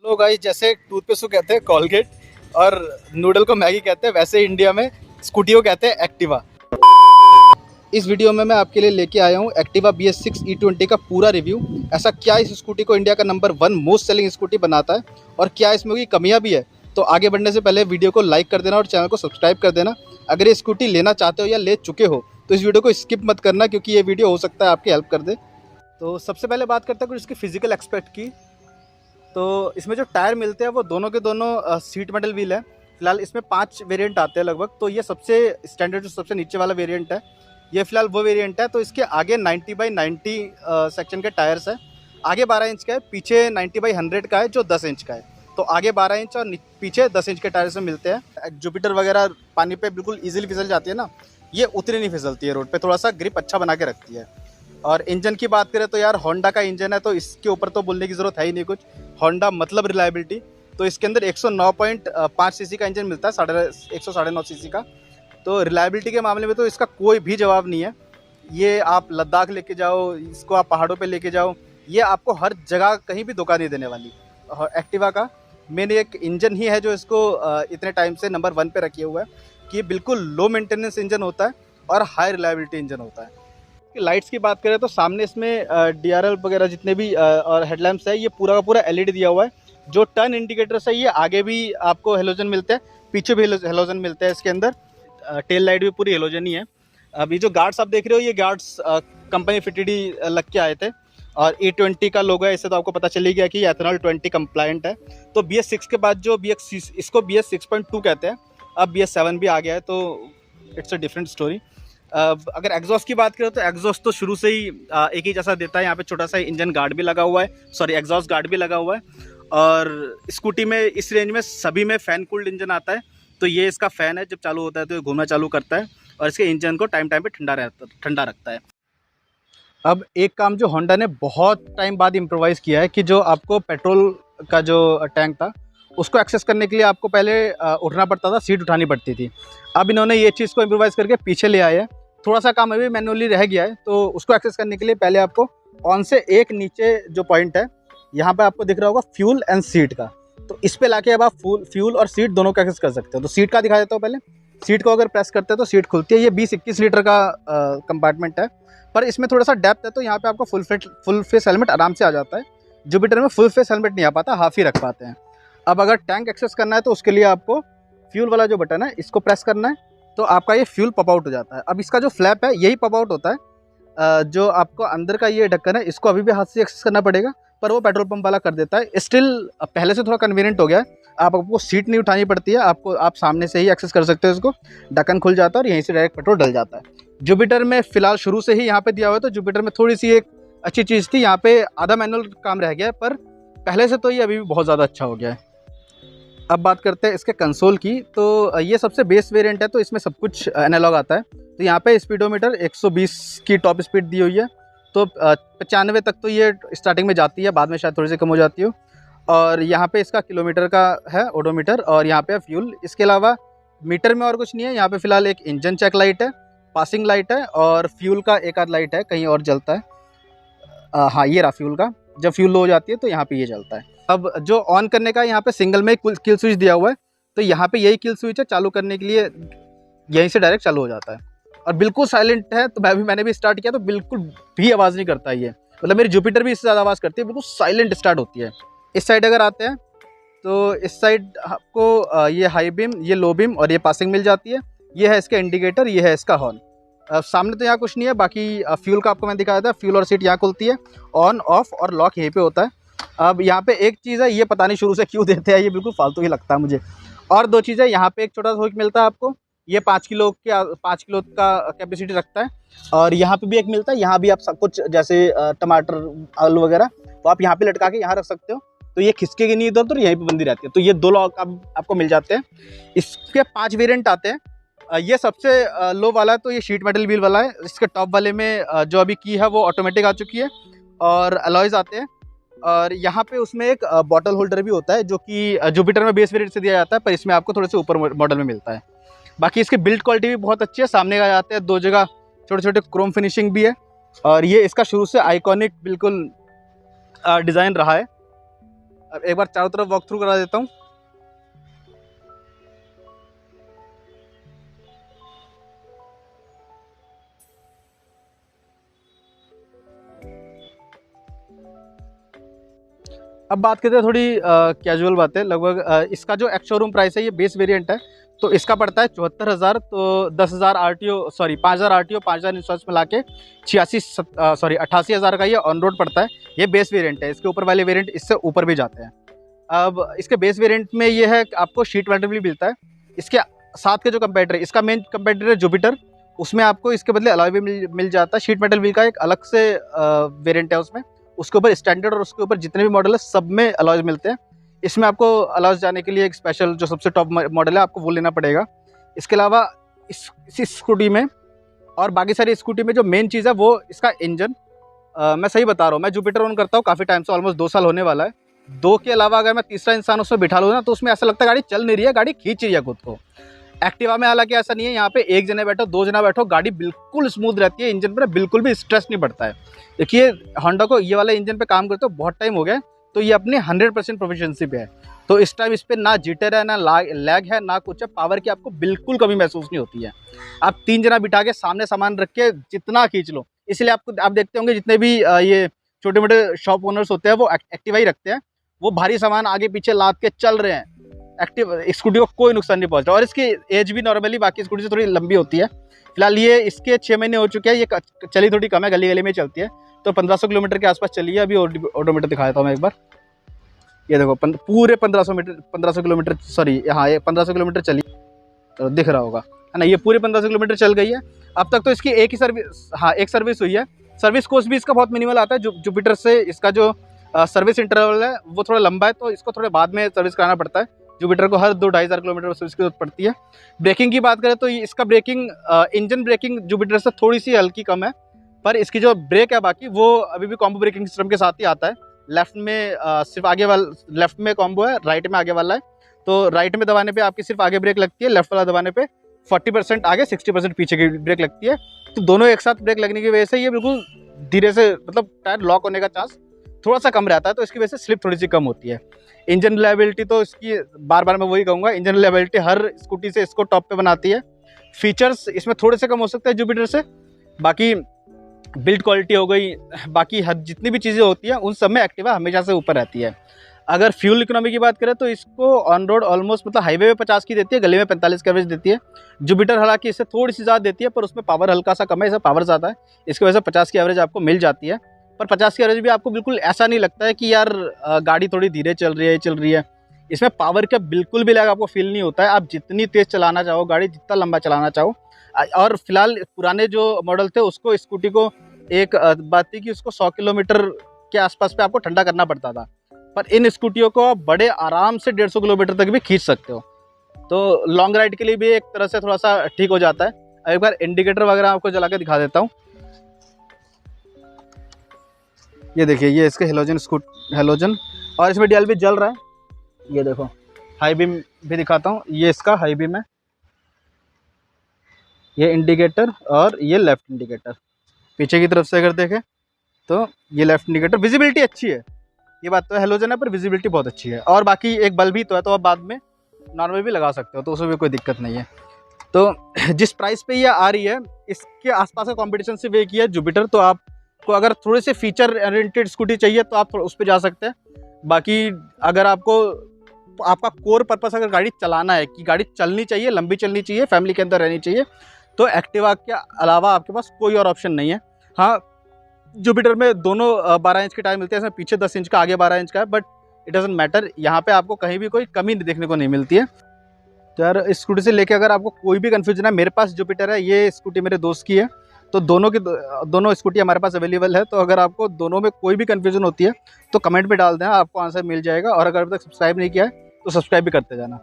तो गाइस जैसे टूथपेस्ट को कहते हैं कोलगेट और नूडल को मैगी कहते हैं, वैसे इंडिया में स्कूटी को कहते हैं एक्टिवा। इस वीडियो में मैं आपके लिए लेके आया हूँ एक्टिवा BS6 E20 का पूरा रिव्यू। ऐसा क्या इस स्कूटी को इंडिया का नंबर 1 मोस्ट सेलिंग स्कूटी बनाता है और क्या इसमें कोई कमियां भी है। तो आगे बढ़ने से पहले वीडियो को लाइक कर देना और चैनल को सब्सक्राइब कर देना। अगर ये स्कूटी लेना चाहते हो या ले चुके हो तो इस वीडियो को स्किप मत करना, क्योंकि ये वीडियो हो सकता है आपकी हेल्प कर दे। तो सबसे पहले बात करते हैं कुछ इसकी फिजिकल एक्सपेक्ट की। तो इसमें जो टायर मिलते हैं वो दोनों के दोनों सीट मेटल व्हील है। फिलहाल इसमें 5 वेरिएंट आते हैं लगभग, तो ये सबसे स्टैंडर्ड जो सबसे नीचे वाला वेरिएंट है, ये फिलहाल वो वेरिएंट है। तो इसके आगे 90/90 सेक्शन के टायर्स है। आगे 12 इंच का है, पीछे 90/100 का है जो 10 इंच का है। तो आगे 12 इंच और पीछे 10 इंच के टायर्स में मिलते हैं। जुपिटर वगैरह पानी पे बिल्कुल ईजिली फिसल जाती है ना, ये उतनी नहीं फिसलती है, रोड पे थोड़ा सा ग्रिप अच्छा बना के रखती है। और इंजन की बात करें तो यार होंडा का इंजन है, तो इसके ऊपर तो बोलने की ज़रूरत है ही नहीं कुछ। होंडा मतलब रिलायबिलिटी। तो इसके अंदर 109.5 सीसी का इंजन मिलता है, 109 सीसी का। तो रिलायबिलिटी के मामले में तो इसका कोई भी जवाब नहीं है। ये आप लद्दाख लेके जाओ, इसको आप पहाड़ों पे लेके जाओ, ये आपको हर जगह कहीं भी धोखा नहीं देने वाली। एक्टिवा का मेन एक इंजन ही है जो इसको इतने टाइम से नंबर 1 पे रखे हुआ है कि ये बिल्कुल लो मेंटेनेंस इंजन होता है और हाई रिलायबिलिटी इंजन होता है। लाइट्स की बात करें तो सामने इसमें DRL वगैरह जितने भी और हेडलैम्प्स है, ये पूरा का पूरा LED दिया हुआ है। जो टर्न इंडिकेटर्स है ये आगे भी आपको हेलोजन मिलते हैं, पीछे भी हेलोजन मिलते हैं इसके अंदर। टेल लाइट भी पूरी हेलोजन ही है। अभी जो गार्ड्स आप देख रहे हो, ये गार्ड्स कंपनी फिटेड ही लग के आए थे। और E20 का लोगो है, इससे तो आपको पता चल ही गया कि एथेनॉल 20 कंप्लायंट है। तो BS6 के बाद जो इसको BS6.2 कहते हैं, अब BS7 भी आ गया है, तो इट्स अ डिफरेंट स्टोरी। अगर एग्जॉस्ट की बात करें तो एग्जॉस्ट तो शुरू से ही एक ही जैसा देता है। यहाँ पे छोटा सा इंजन गार्ड भी लगा हुआ है, सॉरी एग्जॉस्ट गार्ड भी लगा हुआ है। और स्कूटी में इस रेंज में सभी में फ़ैन कूल्ड इंजन आता है। तो ये इसका फ़ैन है, जब चालू होता है तो ये घूमना चालू करता है और इसके इंजन को टाइम टाइम पे ठंडा रखता है। अब एक काम जो होंडा ने बहुत टाइम बाद इम्प्रोवाइज़ किया है कि जो आपको पेट्रोल का जो टैंक था उसको एक्सेस करने के लिए आपको पहले उठना पड़ता था, सीट उठानी पड़ती थी। अब इन्होंने ये चीज़ को इम्प्रोवाइज़ करके पीछे ले आए हैं। थोड़ा सा काम अभी मैनुअली रह गया है, तो उसको एक्सेस करने के लिए पहले आपको ऑन से एक नीचे जो पॉइंट है यहाँ पे आपको दिख रहा होगा फ्यूल एंड सीट का, तो इस पे लाके अब आप फ्यूल और सीट दोनों का एक्सेस कर सकते हो। तो सीट का दिखा देता हूँ पहले। सीट को अगर प्रेस करते हैं तो सीट खुलती है। ये 20-21 लीटर का कंपार्टमेंट है, पर इसमें थोड़ा सा डेप्थ है, तो यहाँ पे आपको फुल फेस हेलमेट आराम से आ जाता है। जुपिटर में फुल फेस हेलमेट नहीं आ पाता, हाफ ही रख पाते हैं। अब अगर टैंक एक्सेस करना है तो उसके लिए आपको फ्यूल वाला जो बटन है इसको प्रेस करना है, तो आपका ये फ्यूल पॉप आउट हो जाता है। अब इसका जो फ्लैप है यही पॉप आउट होता है। जो आपको अंदर का ये ढक्कन है इसको अभी भी हाथ से एक्सेस करना पड़ेगा, पर वो पेट्रोल पंप वाला कर देता है। स्टिल पहले से थोड़ा कन्वीनियंट हो गया है, आपको सीट नहीं उठानी पड़ती है, आप सामने से ही एक्सेस कर सकते हो इसको। ढक्कन खुल जाता है और यहीं से डायरेक्ट पेट्रोल डल जाता है। जुपिटर में फिलहाल शुरू से ही यहाँ पे दिया हुआ है, तो जुपिटर में थोड़ी सी एक अच्छी चीज़ थी, यहाँ पे आधा मैनुअल काम रह गया है, पर पहले से तो ये अभी भी बहुत ज़्यादा अच्छा हो गया है। अब बात करते हैं इसके कंसोल की। तो ये सबसे बेस वेरिएंट है, तो इसमें सब कुछ एनालॉग आता है। तो यहाँ पे स्पीडोमीटर 120 की टॉप स्पीड दी हुई है, तो 95 तक तो ये स्टार्टिंग में जाती है, बाद में शायद थोड़ी सी कम हो जाती हो। और यहाँ पे इसका किलोमीटर का है ओडोमीटर, और यहाँ पे फ्यूल। इसके अलावा मीटर में और कुछ नहीं है। यहाँ पे फिलहाल एक इंजन चेक लाइट है, पासिंग लाइट है, और फ्यूल का एक आध लाइट है कहीं और जलता है। हाँ ये रहा फ्यूल का, जब फ्यूल लो हो जाती है तो यहाँ पे ये जलता है। अब जो ऑन करने का यहाँ पे सिंगल में किल स्विच दिया हुआ है, तो यहाँ पे यही किल स्विच है, चालू करने के लिए यहीं से डायरेक्ट चालू हो जाता है। और बिल्कुल साइलेंट है, तो मैंने भी स्टार्ट किया तो बिल्कुल भी आवाज़ नहीं करता ये, मतलब मेरी जुपिटर भी इससे ज़्यादा आवाज़ करती है, बिल्कुल साइलेंट स्टार्ट होती है। इस साइड अगर आते हैं तो इस साइड आपको ये हाई बीम, ये लो बीम और ये पासिंग मिल जाती है। ये है इसका इंडिकेटर, ये है इसका हॉर्न। सामने तो यहाँ कुछ नहीं है, बाकी फ्यूल का आपको मैं दिखाया था। फ्यूल और सीट यहाँ खुलती है, ऑन ऑफ और लॉक यहीं पे होता है। अब यहाँ पे एक चीज़ है, ये पता नहीं शुरू से क्यों देते हैं, ये बिल्कुल फालतू ही लगता है मुझे। और 2 चीज़ें, यहाँ पे एक छोटा सा हुक मिलता है आपको, ये 5 किलो का कैपेसिटी रखता है। और यहाँ पे भी एक मिलता है, यहाँ भी आप सब कुछ जैसे टमाटर, आलू वगैरह, तो आप यहाँ पे लटका के यहाँ रख सकते हो, तो ये खिसकेगी नहीं इधर उधर, यहीं पे बंदी रहती है। तो ये 2 लॉक आपको मिल जाते हैं। इसके 5 वेरिएंट आते हैं। ये सबसे लो वाला है, तो ये शीट मेटल व्हील वाला है। इसके टॉप वाले में जो अभी की है वो ऑटोमेटिक आ चुकी है, और अलॉयज़ आते हैं। और यहाँ पे उसमें एक बॉटल होल्डर भी होता है, जो कि जुपिटर में बेस वेरिएंट से दिया जाता है, पर इसमें आपको थोड़े से ऊपर मॉडल में मिलता है। बाकी इसकी बिल्ड क्वालिटी भी बहुत अच्छी है। सामने का जाते हैं 2 जगह छोटे छोटे क्रोम फिनिशिंग भी है, और ये इसका शुरू से आइकॉनिक बिल्कुल डिज़ाइन रहा है। अब एक बार चारों तरफ वॉक थ्रू करा देता हूँ। अब बात करते हैं थोड़ी कैजुअल बातें। लगभग इसका जो एक्स शोरूम प्राइस है, ये बेस वेरिएंट है, तो इसका पड़ता है 74,000। तो 10,000 RTO, सॉरी 5,000 RTO, 5,000 इंश्योरेंस मिला के 88,000 का ये ऑन रोड पड़ता है। ये बेस वेरिएंट है। इसके ऊपर वाले वेरिएंट इससे ऊपर भी जाते हैं। अब इसके बेस वेरिएंट में ये है कि आपको शीट मेटल भी मिलता है। इसके साथ के जो कंपेटिटर है, इसका मेन कंपेटिटर है जुपिटर, उसमें आपको इसके बदले अलॉय भी मिल जाता है। शीट मेटल व्हील का एक अलग से वेरिएंट है उसमें। उसके ऊपर स्टैंडर्ड और उसके ऊपर जितने भी मॉडल है सब में अलॉयज मिलते हैं। इसमें आपको अलॉयज जाने के लिए एक स्पेशल जो सबसे टॉप मॉडल है आपको वो लेना पड़ेगा। इसके अलावा इस स्कूटी में और बाकी सारी स्कूटी में जो मेन चीज़ है वो इसका इंजन। मैं सही बता रहा हूँ, मैं जुपिटर ऑन करता हूँ काफ़ी टाइम से, ऑलमोस्ट 2 साल होने वाला है। 2 के अलावा अगर मैं तीसरा इंसान उसमें बिठा लूँ ना, तो उसमें ऐसा लगता है गाड़ी चल नहीं रही है, गाड़ी खींच रही है खुद को। एक्टिवा में हालांकि ऐसा नहीं है, यहाँ पे एक जने बैठो 2 जना बैठो, गाड़ी बिल्कुल स्मूथ रहती है। इंजन पर बिल्कुल भी स्ट्रेस नहीं पड़ता है। देखिए होंडा को ये वाला इंजन पे काम करते हो बहुत टाइम हो गया, तो ये अपनी 100% प्रोफिशिएंसी पे है। तो इस टाइम इस पर ना जिटर है, ना लैग है, ना कुछ है। पावर की आपको बिल्कुल कमी महसूस नहीं होती है। आप 3 जना बिठा के सामने सामान रख के जितना खींच लो। इसलिए आप देखते होंगे जितने भी ये छोटे मोटे शॉप ओनर्स होते हैं वो एक्टिवा ही रखते हैं। वो भारी सामान आगे पीछे लाद के चल रहे हैं। एक्टिव स्कूटी को कोई नुकसान नहीं पहुंचता। और इसकी एज भी नॉर्मली बाकी स्कूटी से थोड़ी लंबी होती है। फिलहाल ये इसके 6 महीने हो चुके हैं। ये चली थोड़ी कम है, गली गली में चलती है। तो 1500 किलोमीटर के आसपास चली है। अभी ऑडोमीटर दिखा देता हूँ मैं एक बार। ये देखो पूरे 1500 किलोमीटर, सॉरी हाँ ये 1500 किलोमीटर चली, तो दिख रहा होगा है ना। ये पूरे 1500 किलोमीटर चल गई है अब तक। तो इसकी एक ही सर्विस, हाँ एक सर्विस हुई है। सर्विस कोस्ट भी इसका बहुत मिनिमल आता है। जुपिटर से इसका जो सर्विस इंटरवल है वो थोड़ा लंबा है, तो इसको थोड़े बाद में सर्विस कराना पड़ता है। जुपिटर को हर 2-2.5 किलोमीटर सर्विस की जरूरत पड़ती है। ब्रेकिंग की बात करें तो इसका ब्रेकिंग, इंजन ब्रेकिंग जुपिटर से थोड़ी सी हल्की कम है, पर इसकी जो ब्रेक है बाकी वो अभी भी कॉम्बो ब्रेकिंग सिस्टम के साथ ही आता है। लेफ्ट में सिर्फ आगे वाला, लेफ्ट में कॉम्बो है, राइट में आगे वाला है। तो राइट में दबाने पे आपकी सिर्फ आगे ब्रेक लगती है, लेफ्ट वाला दबाने पे 40% आगे 60% पीछे की ब्रेक लगती है। तो दोनों एक साथ ब्रेक लगने की वजह से ये बिल्कुल धीरे से, मतलब टायर लॉक होने का चांस थोड़ा सा कम रहता है, तो इसकी वजह से स्लिप थोड़ी सी कम होती है। इंजन रिलायबिलिटी तो इसकी बार बार मैं वही कहूँगा, इंजन रिलायबिलिटी हर स्कूटी से इसको टॉप पे बनाती है। फीचर्स इसमें थोड़े से कम हो सकते हैं जुपिटर से, बाकी बिल्ड क्वालिटी हो गई, बाकी हर जितनी भी चीज़ें होती हैं उन सब में एक्टिवा हमेशा से ऊपर रहती है। अगर फ्यूल इकोनॉमी की बात करें तो इसको ऑन रोड ऑलमोस्ट, मतलब हाईवे में 50 की देती है, गली में 45 की एवरेज देती है। जुपिटर हालांकि इससे थोड़ी सी ज़्यादा देती है, पर उसमें पावर हल्का सा कम है, इससे पावर ज़्यादा है। इसकी वजह से 50 की एवरेज आपको मिल जाती है। पर 50 की एवरेज भी आपको बिल्कुल ऐसा नहीं लगता है कि यार गाड़ी थोड़ी धीरे चल रही है। इसमें पावर का बिल्कुल भी लैग आपको फील नहीं होता है। आप जितनी तेज़ चलाना चाहो गाड़ी, जितना लंबा चलाना चाहो। और फिलहाल पुराने जो मॉडल थे उसको, स्कूटी को एक बात थी कि उसको 100 किलोमीटर के आसपास पे आपको ठंडा करना पड़ता था, पर इन स्कूटियों को आप बड़े आराम से 150 किलोमीटर तक भी खींच सकते हो। तो लॉन्ग राइड के लिए भी एक तरह से थोड़ा सा ठीक हो जाता है। एक बार इंडिकेटर वगैरह आपको जला के दिखा देता हूँ। ये देखिए, ये इसके हेलोजन और इसमें डीएल भी जल रहा है। ये देखो हाई बीम भी दिखाता हूँ। ये इसका हाई बीम है, ये इंडिकेटर और ये लेफ्ट इंडिकेटर। पीछे की तरफ से अगर देखें तो ये लेफ्ट इंडिकेटर, विजिबिलिटी अच्छी है। ये बात तो है, हेलोजन है पर विजिबिलिटी बहुत अच्छी है। और बाकी एक बल्ब ही तो है, तो आप बाद में नॉर्मल भी लगा सकते हो, तो उसमें भी कोई दिक्कत नहीं है। तो जिस प्राइस पे ये आ रही है, इसके आसपास का कंपटीशन सिर्फ एक ही है, जुपिटर। तो आपको अगर थोड़े से फीचर ओरिएंटेड स्कूटी चाहिए तो आप उस पर जा सकते हैं। बाकी अगर आपका कोर पर्पस अगर गाड़ी चलाना है कि गाड़ी चलनी चाहिए, लंबी चलनी चाहिए, फैमिली के अंदर रहनी चाहिए, तो एक्टिवा के अलावा आपके पास कोई और ऑप्शन नहीं है। हाँ, जुपिटर में दोनों 12 इंच के टायर मिलते हैं, इसमें पीछे 10 इंच का, आगे 12 इंच का है, बट इट डजंट मैटर। यहाँ पे आपको कहीं भी कोई कमी देखने को नहीं मिलती है। तो यार इस स्कूटी से लेके अगर आपको कोई भी कन्फ्यूजन है, मेरे पास जुपिटर है, ये स्कूटी मेरे दोस्त की है, तो दोनों स्कूटी हमारे पास अवेलेबल है। तो अगर आपको दोनों में कोई भी कन्फ्यूजन होती है तो कमेंट में डाल दें, आपको आंसर मिल जाएगा। और अगर अभी तक सब्सक्राइब नहीं किया है तो सब्सक्राइब भी करते जाना।